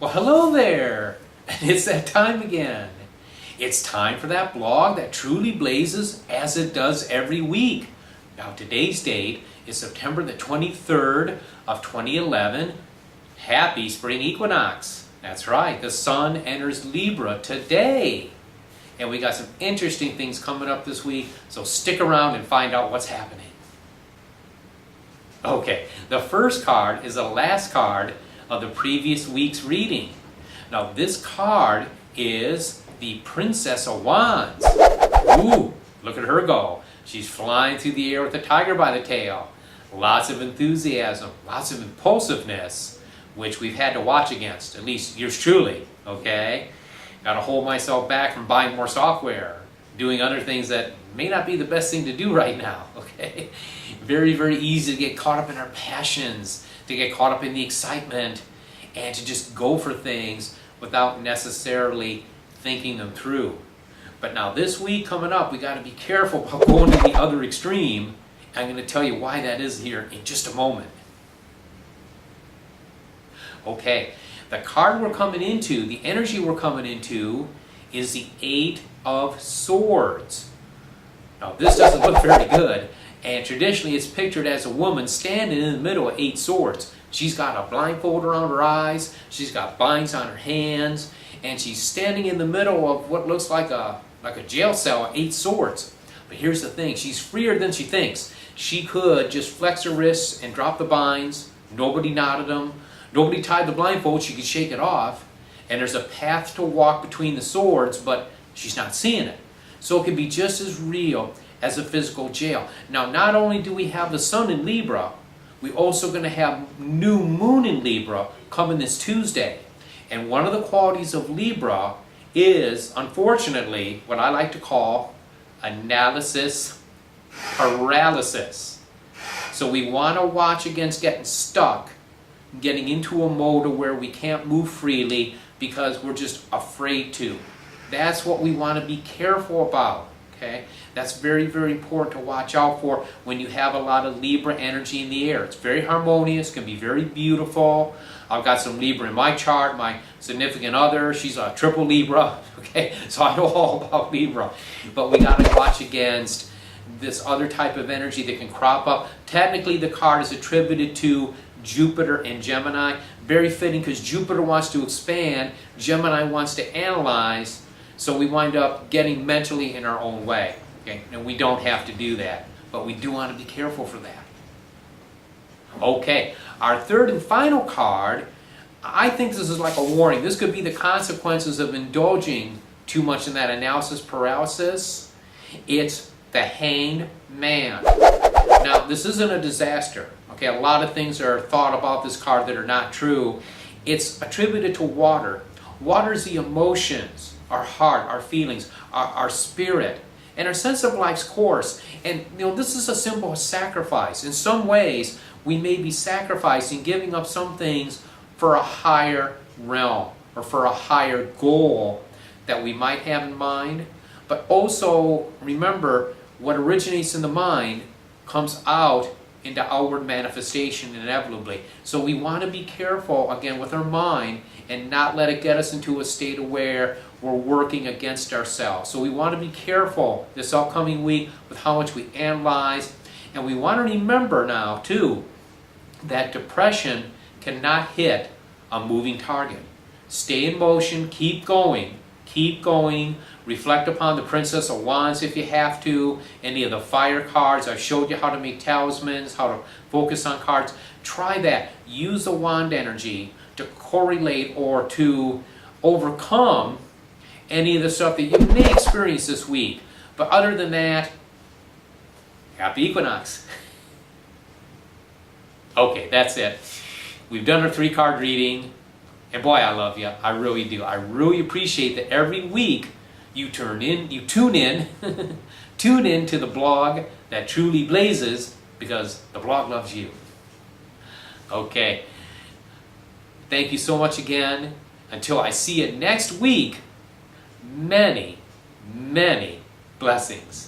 Well, hello there, and it's that time again. It's time for that blog that truly blazes as it does every week. Now, today's date is September the 23rd of 2011. Happy spring equinox. That's right, the sun enters Libra today. And we got some interesting things coming up this week, so stick around and find out what's happening. Okay, the first card is the last card of the previous week's reading. Now this card is the Princess of Wands. Ooh, look at her go. She's flying through the air with a tiger by the tail. Lots of enthusiasm, lots of impulsiveness, which we've had to watch against, at least yours truly, okay? Gotta hold myself back from buying more software, doing other things that may not be the best thing to do right now, okay? Very, very easy to get caught up in our passions, to get caught up in the excitement, and to just go for things without necessarily thinking them through. But now this week coming up, we gotta be careful about going to the other extreme. I'm gonna tell you why that is here in just a moment. Okay, the card we're coming into, the energy we're coming into, is the Eight of Swords. Now this doesn't look very good, and traditionally it's pictured as a woman standing in the middle of 8 swords. She's got a blindfold around her eyes, she's got binds on her hands, and she's standing in the middle of what looks like a jail cell of 8 swords. But here's the thing, she's freer than she thinks. She could just flex her wrists and drop the binds. Nobody knotted them. Nobody tied the blindfold. She could shake it off. And there's a path to walk between the swords, but she's not seeing it. So it can be just as real as a physical jail. Now, not only do we have the sun in Libra, we're also going to have new moon in Libra coming this Tuesday. And one of the qualities of Libra is, unfortunately, what I like to call analysis paralysis. So we want to watch against getting stuck, getting into a mode where we can't move freely because we're just afraid to. That's what we want to be careful about, okay? That's very, very important to watch out for when you have a lot of Libra energy in the air. It's very harmonious, can be very beautiful. I've got some Libra in my chart. My significant other, she's a triple Libra, okay? So I know all about Libra. But we got to watch against this other type of energy that can crop up. Technically, the card is attributed to Jupiter and Gemini. Very fitting because Jupiter wants to expand, Gemini wants to analyze, so we wind up getting mentally in our own way. Okay? And we don't have to do that, but we do want to be careful for that. Okay, our third and final card, I think this is like a warning. This could be the consequences of indulging too much in that analysis paralysis. It's the Hanged Man. Now, this isn't a disaster. Okay, a lot of things are thought about this card that are not true. It's attributed to water. Water is the emotions, our heart, our feelings, our spirit, and our sense of life's course. And this is a symbol of sacrifice. In some ways, we may be sacrificing, giving up some things for a higher realm or for a higher goal that we might have in mind. But also, remember, what originates in the mind comes out into outward manifestation inevitably. So we want to be careful, again, with our mind and not let it get us into a state of where we're working against ourselves. So we want to be careful this upcoming week with how much we analyze. And we want to remember now, too, that depression cannot hit a moving target. Stay in motion, keep going, reflect upon the Princess of Wands if you have to, any of the fire cards. I showed you how to make talismans, how to focus on cards. Try that. Use the wand energy to correlate or to overcome any of the stuff that you may experience this week. But other than that, happy equinox. Okay, that's it. We've done our 3-card reading. And boy, I love you. I really do. I really appreciate that every week you tune in to the blog that truly blazes, because the blog loves you. Okay. Thank you so much again. Until I see you next week, many, many blessings.